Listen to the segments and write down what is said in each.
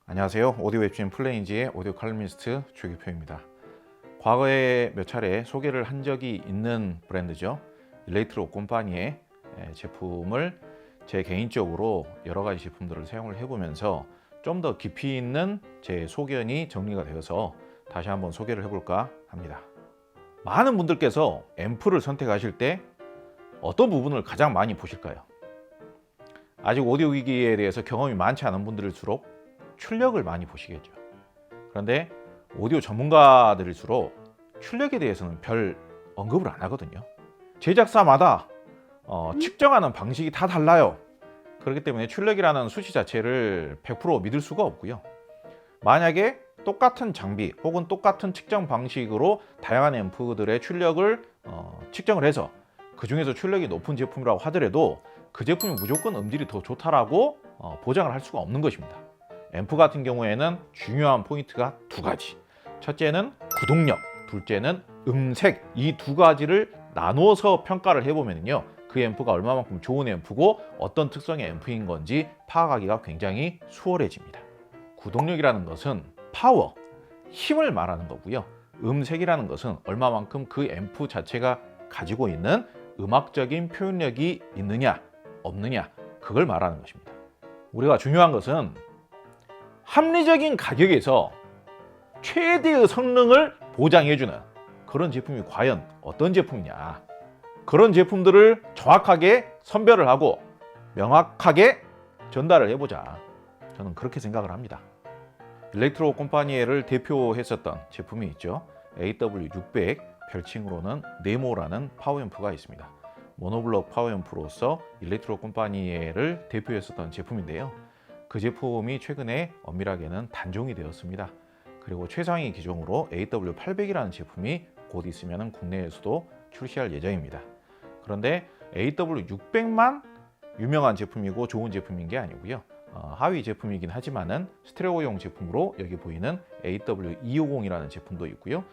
안녕하세요. 오디오 웹진 플레인지의 오디오 칼럼니스트 조기표입니다. 과거에 몇 차례 소개를 한 적이 있는 브랜드죠. 일렉트로 콤파니의 제품을 제 개인적으로 여러 가지 제품들을 사용을 해보면서 좀 더 깊이 있는 제 소견이 정리가 되어서 다시 한번 소개를 해볼까 합니다. 많은 분들께서 앰프를 선택하실 때 어떤 부분을 가장 많이 보실까요? 아직 오디오 기기에 대해서 경험이 많지 않은 분들일수록 출력을 많이 보시겠죠. 그런데 오디오 전문가들일수록 출력에 대해서는 별 언급을 안 하거든요. 제작사마다 측정하는 방식이 다 달라요. 그렇기 때문에 출력이라는 수치 자체를 100% 믿을 수가 없고요. 만약에 똑같은 장비 혹은 똑같은 측정 방식으로 다양한 앰프들의 출력을 측정을 해서 그 중에서 출력이 높은 제품이라고 하더라도 그 제품이 무조건 음질이 더 좋다라고 보장을 할 수가 없는 것입니다. 앰프 같은 경우에는 중요한 포인트가 두 가지. 첫째는 구동력, 둘째는 음색. 이 두 가지를 나누어서 평가를 해보면요, 그 앰프가 얼마만큼 좋은 앰프고 어떤 특성의 앰프인 건지 파악하기가 굉장히 수월해집니다. 구동력이라는 것은 파워, 힘을 말하는 거고요. 음색이라는 것은 얼마만큼 그 앰프 자체가 가지고 있는 음악적인 표현력이 있느냐 없느냐, 그걸 말하는 것입니다. 우리가 중요한 것은 합리적인 가격에서 최대의 성능을 보장해주는 그런 제품이 과연 어떤 제품이냐, 그런 제품들을 정확하게 선별을 하고 명확하게 전달을 해보자, 저는 그렇게 생각을 합니다. 일렉트로 콤파니에를 대표했었던 제품이 있죠. AW600, 별칭으로는 네모라는 파워앰프가 있습니다. 모노블록 파워앰프로서 일렉트로 콤파니에를 대표했었던 제품인데요. 그 제품이 최근에 엄밀하게는 단종이 되었습니다. 그리고 최상위 기종으로 AW800이라는 제품이 곧 있으면 국내에서도 출시할 예정입니다. 그런데 AW600만 유명한 제품이고 좋은 제품인 게 아니고요. 하위 제품이긴 하지만은 스테레오용 제품으로 여기 보이는 AW250이라는 제품도 있고요.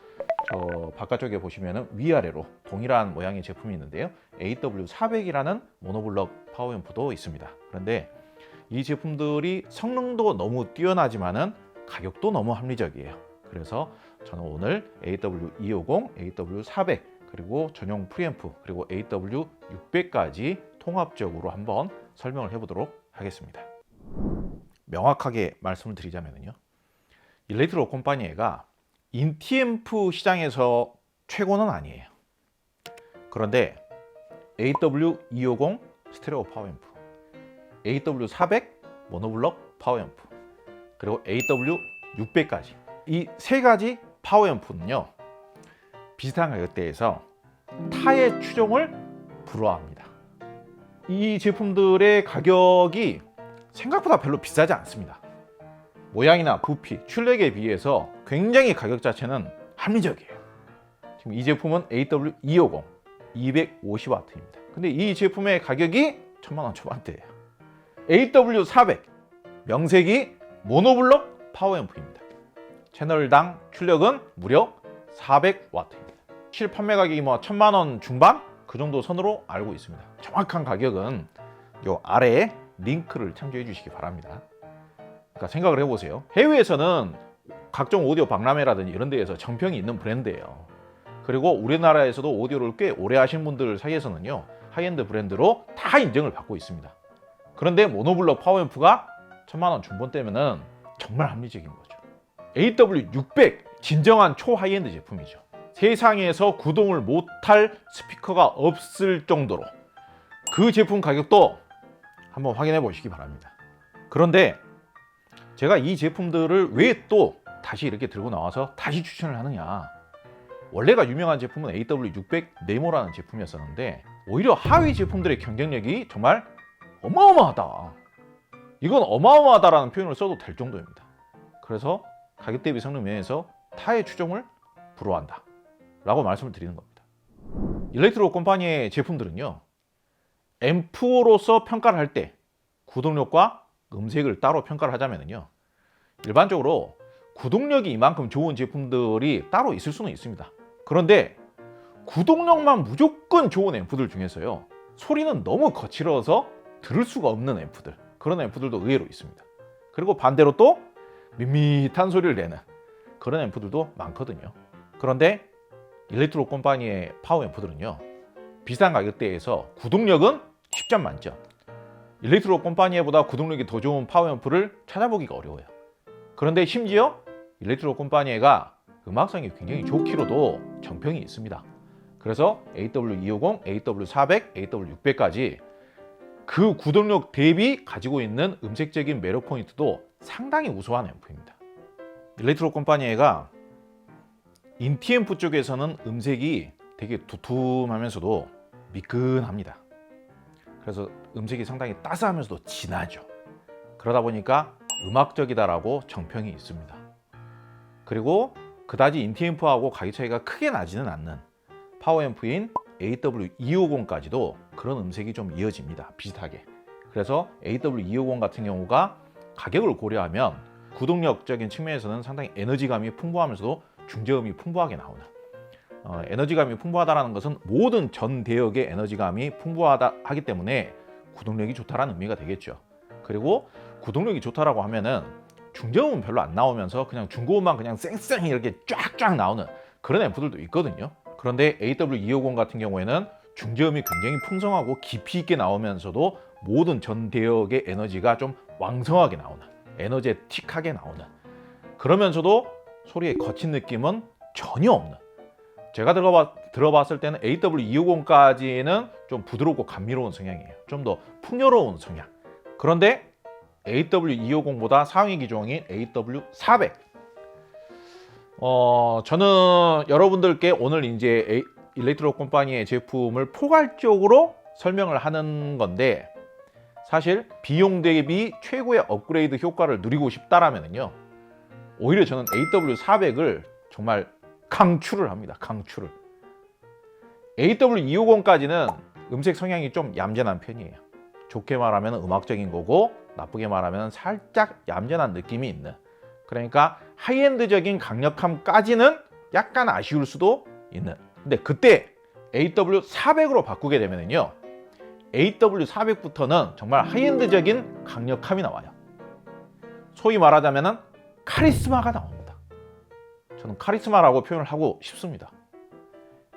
저 바깥쪽에 보시면은 위아래로 동일한 모양의 제품이 있는데요. AW400이라는 모노블럭 파워앰프도 있습니다. 그런데 이 제품들이 성능도 너무 뛰어나지만은 가격도 너무 합리적이에요. 그래서 저는 오늘 AW250, AW400 그리고 전용 프리앰프 그리고 AW600까지 통합적으로 한번 설명을 해보도록 하겠습니다. 명확하게 말씀을 드리자면요, 일렉트로 콤파니에가 인티앰프 시장에서 최고는 아니에요. 그런데 AW250 스테레오 파워앰프, AW400 모노블럭 파워앰프, 그리고 AW600까지 이 세 가지 파워앰프는요, 비슷한 가격대에서 타의 추종을 불허합니다. 이 제품들의 가격이 생각보다 별로 비싸지 않습니다. 모양이나 부피, 출력에 비해서 굉장히 가격 자체는 합리적이에요. 지금 이 제품은 AW250 250W입니다. 근데 이 제품의 가격이 1000만 원 초반대예요. AW400 명색이 모노블럭 파워앰프입니다. 채널당 출력은 무려 400W입니다. 실 판매 가격이 1000만 원 중반 그 정도 선으로 알고 있습니다. 정확한 가격은 요 아래에 링크를 참조해 주시기 바랍니다. 그러니까 생각을 해보세요. 해외에서는 각종 오디오 박람회라든지 이런 데에서 정평이 있는 브랜드예요. 그리고 우리나라에서도 오디오를 꽤 오래 하신 분들 사이에서는요, 하이엔드 브랜드로 다 인정을 받고 있습니다. 그런데 모노블럭 파워앰프가 1000만 원 중반대면은 정말 합리적인 거죠. AW600 진정한 초하이엔드 제품이죠. 세상에서 구동을 못할 스피커가 없을 정도로 그 제품 가격도 한번 확인해 보시기 바랍니다. 그런데 제가 이 제품들을 왜 또 다시 이렇게 들고 나와서 다시 추천을 하느냐, 원래가 유명한 제품은 AW600 네모라는 제품이었었는데 오히려 하위 제품들의 경쟁력이 정말 어마어마하다, 이건 어마어마하다라는 표현을 써도 될 정도입니다. 그래서 가격 대비 성능 면에서 타의 추종을 불허한다 라고 말씀을 드리는 겁니다. 일렉트로 콤파니의 제품들은요, 앰프로서 평가를 할 때 구동력과 음색을 따로 평가를 하자면요, 일반적으로 구동력이 이만큼 좋은 제품들이 따로 있을 수는 있습니다. 그런데 구동력만 무조건 좋은 앰프들 중에서요, 소리는 너무 거칠어서 들을 수가 없는 앰프들, 그런 앰프들도 의외로 있습니다. 그리고 반대로 또 밋밋한 소리를 내는 그런 앰프들도 많거든요. 그런데 일렉트로 콤파니의 파워 앰프들은요, 비슷한 가격대에서 구동력은 10점 만점. 일렉트로 콤파니보다 구동력이 더 좋은 파워 앰프를 찾아보기가 어려워요. 그런데 심지어 일렉트로 콤파니가 음악성이 굉장히 좋기로도 정평이 있습니다. 그래서 AW250, AW400, AW600까지 그 구동력 대비 가지고 있는 음색적인 매력 포인트도 상당히 우수한 앰프입니다. 일렉트로 콤파니가 인티 앰프 쪽에서는 음색이 되게 두툼하면서도 미끈합니다. 그래서 음색이 상당히 따스하면서도 진하죠. 그러다 보니까 음악적이다라고 정평이 있습니다. 그리고 그다지 인티 앰프하고 가격 차이가 크게 나지는 않는 파워 앰프인 AW250까지도 그런 음색이 좀 이어집니다. 비슷하게. 그래서 AW250 같은 경우가 가격을 고려하면 구동력적인 측면에서는 상당히 에너지감이 풍부하면서도 중저음이 풍부하게 나오는, 에너지감이 풍부하다는 것은 모든 전 대역의 에너지감이 풍부하다 하기 때문에 구동력이 좋다라는 의미가 되겠죠. 그리고 구동력이 좋다라고 하면은 중저음은 별로 안 나오면서 그냥 중고음만 그냥 쌩쌩 이렇게 쫙쫙 나오는 그런 앰프들도 있거든요. 그런데 AW250 같은 경우에는 중저음이 굉장히 풍성하고 깊이 있게 나오면서도 모든 전 대역의 에너지가 좀 왕성하게 나오는, 에너제틱하게 나오는, 그러면서도 소리의 거친 느낌은 전혀 없는, 제가 들어봤을 때는 AW250까지는 좀 부드럽고 감미로운 성향이에요. 좀 더 풍요로운 성향. 그런데 AW250보다 상위 기종인 AW400, 저는 여러분들께 오늘 이제 일렉트로 콤파니의 제품을 포괄적으로 설명을 하는 건데, 사실 비용 대비 최고의 업그레이드 효과를 누리고 싶다라면요, 오히려 저는 AW400을 정말 강추를 합니다. 강추를. AW250까지는 음색 성향이 좀 얌전한 편이에요. 좋게 말하면 음악적인 거고, 나쁘게 말하면 살짝 얌전한 느낌이 있는, 그러니까 하이엔드적인 강력함까지는 약간 아쉬울 수도 있는. 근데 그때 AW400으로 바꾸게 되면요, AW400부터는 정말 하이엔드적인 강력함이 나와요. 소위 말하자면 카리스마가 나옵니다. 저는 카리스마라고 표현을 하고 싶습니다.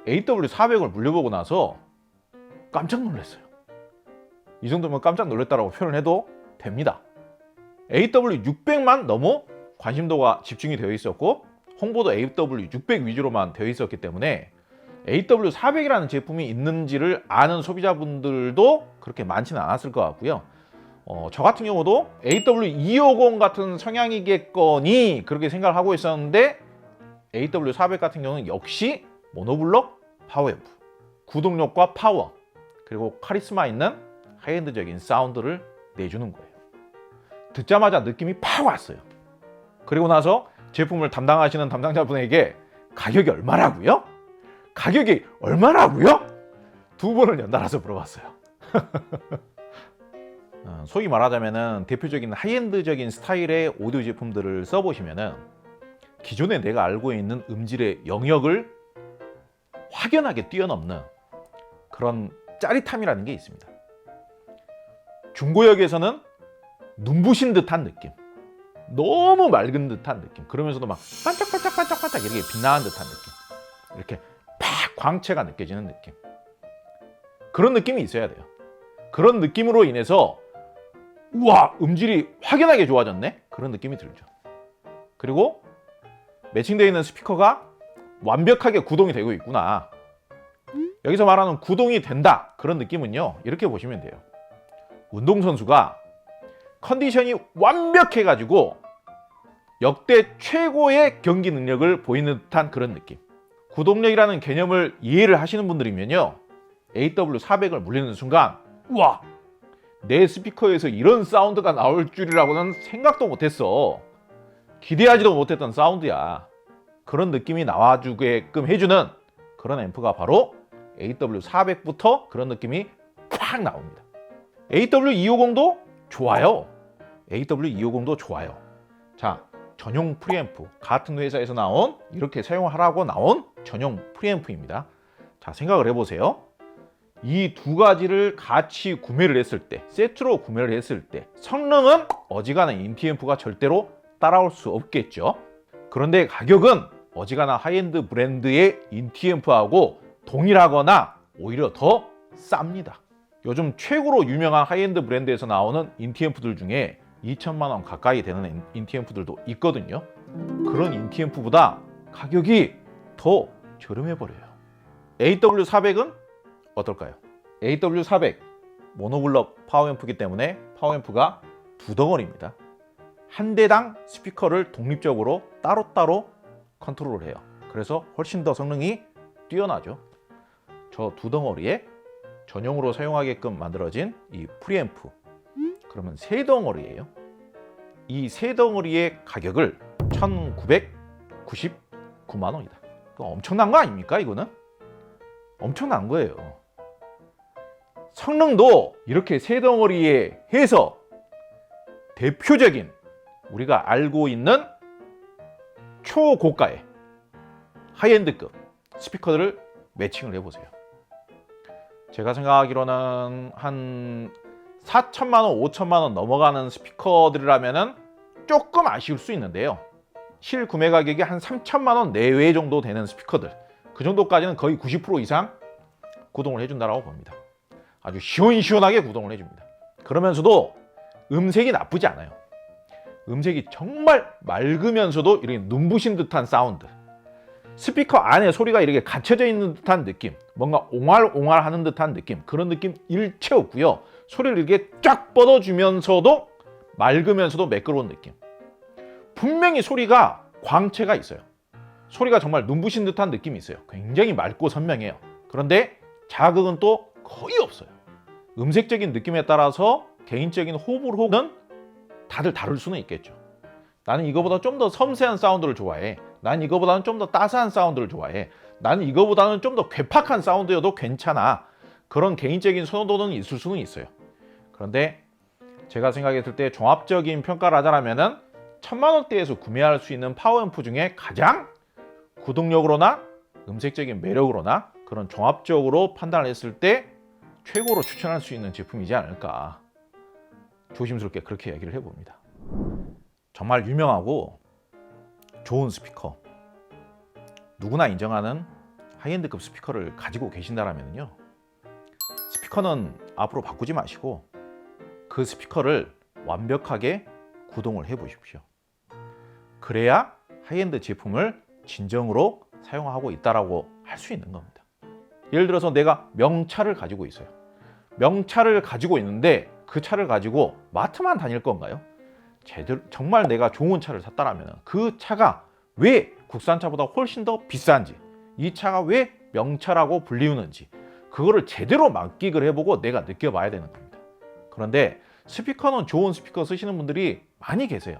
AW400을 물려보고 나서 깜짝 놀랐어요. 이 정도면 깜짝 놀랐다라고 표현해도 됩니다. AW600만 너무 관심도가 집중이 되어 있었고, 홍보도 AW600 위주로만 되어 있었기 때문에 AW400이라는 제품이 있는지를 아는 소비자분들도 그렇게 많지는 않았을 것 같고요. 저 같은 경우도 AW250 같은 성향이겠거니 그렇게 생각을 하고 있었는데, AW400 같은 경우는 역시 모노블록 파워 앰프, 구동력과 파워, 그리고 카리스마 있는 하이엔드적인 사운드를 내주는 거예요. 듣자마자 느낌이 팍 왔어요. 그리고 나서 제품을 담당하시는 담당자분에게 가격이 얼마라고요? 가격이 얼마라고요? 두 번을 연달아서 물어봤어요. 소위 말하자면 대표적인 하이엔드적인 스타일의 오디오 제품들을 써보시면 기존에 내가 알고 있는 음질의 영역을 확연하게 뛰어넘는 그런 짜릿함이라는 게 있습니다. 중고역에서는 눈부신 듯한 느낌, 너무 맑은 듯한 느낌, 그러면서도 막 반짝반짝반짝반짝 이렇게 빛나는 듯한 느낌, 이렇게 팍 광채가 느껴지는 느낌, 그런 느낌이 있어야 돼요. 그런 느낌으로 인해서 우와, 음질이 확연하게 좋아졌네, 그런 느낌이 들죠. 그리고 매칭되어 있는 스피커가 완벽하게 구동이 되고 있구나, 여기서 말하는 구동이 된다, 그런 느낌은요, 이렇게 보시면 돼요. 운동선수가 컨디션이 완벽해가지고 역대 최고의 경기 능력을 보이는 듯한 그런 느낌. 구동력이라는 개념을 이해를 하시는 분들이면요, AW400을 물리는 순간 우와, 내 스피커에서 이런 사운드가 나올 줄이라고는 생각도 못했어, 기대하지도 못했던 사운드야, 그런 느낌이 나와주게끔 해주는 그런 앰프가 바로 AW400부터 그런 느낌이 팍 나옵니다. AW250도 좋아요. AW250도 좋아요. 자, 전용 프리앰프, 같은 회사에서 나온, 이렇게 사용하라고 나온 전용 프리앰프입니다. 자, 생각을 해보세요. 이 두 가지를 같이 구매를 했을 때, 세트로 구매를 했을 때 성능은 어지간한 인티 앰프가 절대로 따라올 수 없겠죠. 그런데 가격은 어지간한 하이엔드 브랜드의 인티앰프하고 동일하거나 오히려 더 쌉니다. 요즘 최고로 유명한 하이엔드 브랜드에서 나오는 인티앰프들 중에 2천만 원 가까이 되는 인티앰프들도 있거든요. 그런 인티앰프보다 가격이 더 저렴해 버려요. AW400은 어떨까요? AW400 모노블럭 파워앰프이기 때문에 파워앰프가 두 덩어리입니다. 한 대당 스피커를 독립적으로 따로따로 컨트롤을 해요. 그래서 훨씬 더 성능이 뛰어나죠. 저 두 덩어리에 전용으로 사용하게끔 만들어진 이 프리앰프, 그러면 세 덩어리예요. 이 세 덩어리의 가격을 1,999만 원이다. 엄청난 거 아닙니까? 이거는 엄청난 거예요. 성능도 이렇게 세 덩어리에 해서 대표적인 우리가 알고 있는 초고가의 하이엔드급 스피커들을 매칭을 해보세요. 제가 생각하기로는 한 4천만 원, 5천만 원 넘어가는 스피커들이라면 조금 아쉬울 수 있는데요. 실구매 가격이 한 3천만 원 내외 정도 되는 스피커들, 그 정도까지는 거의 90% 이상 구동을 해준다고 봅니다. 아주 시원시원하게 구동을 해줍니다. 그러면서도 음색이 나쁘지 않아요. 음색이 정말 맑으면서도 이렇게 눈부신 듯한 사운드, 스피커 안에 소리가 이렇게 갇혀져 있는 듯한 느낌, 뭔가 옹알옹알 하는 듯한 느낌, 그런 느낌 일체 없고요. 소리를 이렇게 쫙 뻗어주면서도 맑으면서도 매끄러운 느낌. 분명히 소리가 광채가 있어요. 소리가 정말 눈부신 듯한 느낌이 있어요. 굉장히 맑고 선명해요. 그런데 자극은 또 거의 없어요. 음색적인 느낌에 따라서 개인적인 호불호는 다들 다를 수는 있겠죠. 나는 이거보다 좀 더 섬세한 사운드를 좋아해. 나는 이거보다는 좀 더 따스한 사운드를 좋아해. 나는 이거보다는 좀 더 괴팍한 사운드여도 괜찮아. 그런 개인적인 선호도는 있을 수는 있어요. 그런데 제가 생각했을 때 종합적인 평가를 하자면은 1,000만 원대에서 구매할 수 있는 파워앰프 중에 가장 구동력으로나 음색적인 매력으로나 그런 종합적으로 판단을 했을 때 최고로 추천할 수 있는 제품이지 않을까, 조심스럽게 그렇게 얘기를 해봅니다. 정말 유명하고 좋은 스피커, 누구나 인정하는 하이엔드급 스피커를 가지고 계신다면요, 스피커는 앞으로 바꾸지 마시고 그 스피커를 완벽하게 구동을 해 보십시오. 그래야 하이엔드 제품을 진정으로 사용하고 있다라고 할 수 있는 겁니다. 예를 들어서 내가 명차를 가지고 있어요. 명차를 가지고 있는데 그 차를 가지고 마트만 다닐 건가요? 정말 내가 좋은 차를 샀다라면 그 차가 왜 국산차보다 훨씬 더 비싼지, 이 차가 왜 명차라고 불리우는지, 그거를 제대로 만끽을 해보고 내가 느껴봐야 되는 겁니다. 그런데 스피커는 좋은 스피커 쓰시는 분들이 많이 계세요.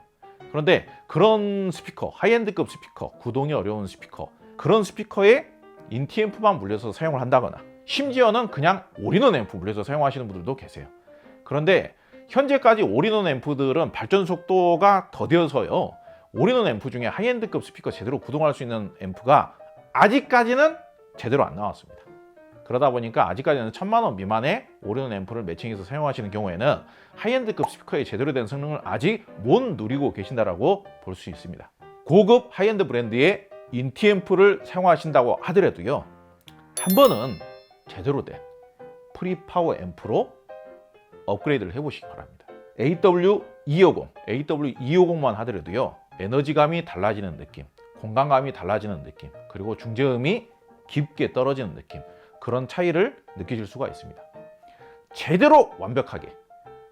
그런데 그런 스피커, 하이엔드급 스피커, 구동이 어려운 스피커, 그런 스피커에 인티앰프만 물려서 사용을 한다거나 심지어는 그냥 올인원 앰프 물려서 사용하시는 분들도 계세요. 그런데 현재까지 올인원 앰프들은 발전 속도가 더뎌서요, 올인원 앰프 중에 하이엔드급 스피커 제대로 구동할 수 있는 앰프가 아직까지는 제대로 안 나왔습니다. 그러다 보니까 아직까지는 1,000만 원 미만의 올인원 앰프를 매칭해서 사용하시는 경우에는 하이엔드급 스피커의 제대로 된 성능을 아직 못 누리고 계신다라고 볼 수 있습니다. 고급 하이엔드 브랜드의 인티앰프를 사용하신다고 하더라도요, 한 번은 제대로 된 프리파워 앰프로 업그레이드를 해보시기 바랍니다. AW250, AW250만 하더라도요, 에너지감이 달라지는 느낌, 공간감이 달라지는 느낌, 그리고 중저음이 깊게 떨어지는 느낌, 그런 차이를 느끼실 수가 있습니다. 제대로 완벽하게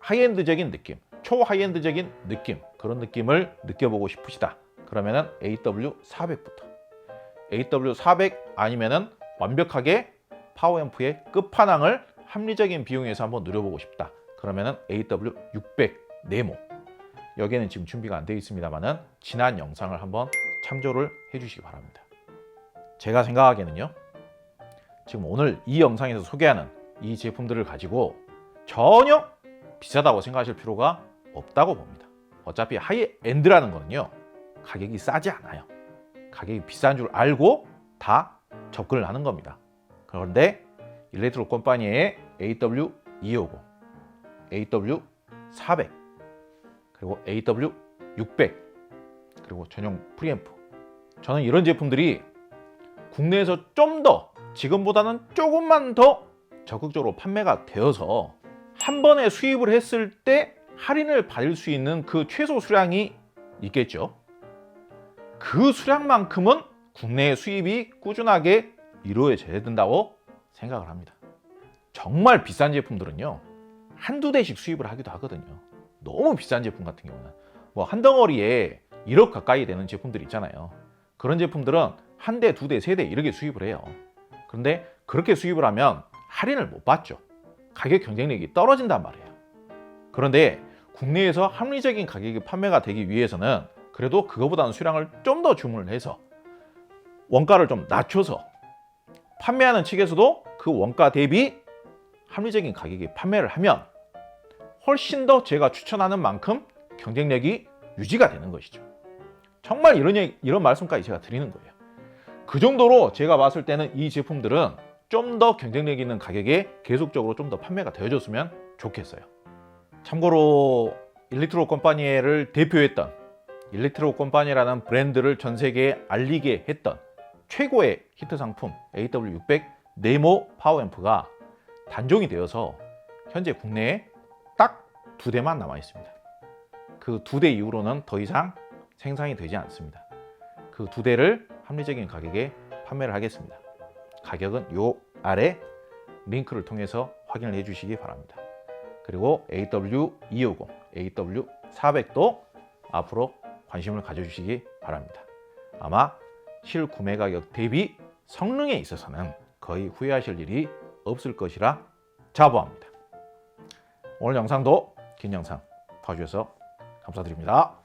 하이엔드적인 느낌, 초하이엔드적인 느낌, 그런 느낌을 느껴보고 싶으시다. 그러면은 AW400부터, AW400 아니면은 완벽하게 파워앰프의 끝판왕을 합리적인 비용에서 한번 누려보고 싶다. 그러면은 AW600 네모, 여기에는 지금 준비가 안 되어 있습니다만은 지난 영상을 한번 참조를 해주시기 바랍니다. 제가 생각하기에는요, 지금 오늘 이 영상에서 소개하는 이 제품들을 가지고 전혀 비싸다고 생각하실 필요가 없다고 봅니다. 어차피 하이엔드라는 거는요, 가격이 싸지 않아요. 가격이 비싼 줄 알고 다 접근을 하는 겁니다. 그런데 일렉트로 컴퍼니의 AW250, AW400, 그리고 AW600 그리고 전용 프리앰프. 저는 이런 제품들이 국내에서 좀 더 지금보다는 조금만 더 적극적으로 판매가 되어서 한 번에 수입을 했을 때 할인을 받을 수 있는 그 최소 수량이 있겠죠. 그 수량만큼은 국내 수입이 꾸준하게 이루어져야 된다고 생각을 합니다. 정말 비싼 제품들은요, 한두 대씩 수입을 하기도 하거든요. 너무 비싼 제품 같은 경우는 뭐 한 덩어리에 1억 가까이 되는 제품들 있잖아요. 그런 제품들은 한 대, 두 대, 세 대 이렇게 수입을 해요. 그런데 그렇게 수입을 하면 할인을 못 받죠. 가격 경쟁력이 떨어진단 말이에요. 그런데 국내에서 합리적인 가격에 판매가 되기 위해서는 그래도 그거보다는 수량을 좀 더 주문을 해서 원가를 좀 낮춰서 판매하는 측에서도 그 원가 대비 합리적인 가격에 판매를 하면 훨씬 더 제가 추천하는 만큼 경쟁력이 유지가 되는 것이죠. 정말 이런 말씀까지 제가 드리는 거예요. 그 정도로 제가 봤을 때는 이 제품들은 좀 더 경쟁력 있는 가격에 계속적으로 좀 더 판매가 되어줬으면 좋겠어요. 참고로 일렉트로 컴파니를 대표했던 일렉트로 컴파니라는 브랜드를 전 세계에 알리게 했던 최고의 히트 상품 AW600 네모 파워앰프가 단종이 되어서 현재 국내에 딱 두 대만 남아 있습니다. 그 두 대 이후로는 더 이상 생산이 되지 않습니다. 그 두 대를 합리적인 가격에 판매를 하겠습니다. 가격은 요 아래 링크를 통해서 확인을 해주시기 바랍니다. 그리고 AW250, AW400도 앞으로 관심을 가져주시기 바랍니다. 아마 실구매 가격 대비 성능에 있어서는 거의 후회하실 일이 없을 것이라 자부합니다. 오늘 영상도 긴 영상 봐주셔서 감사드립니다.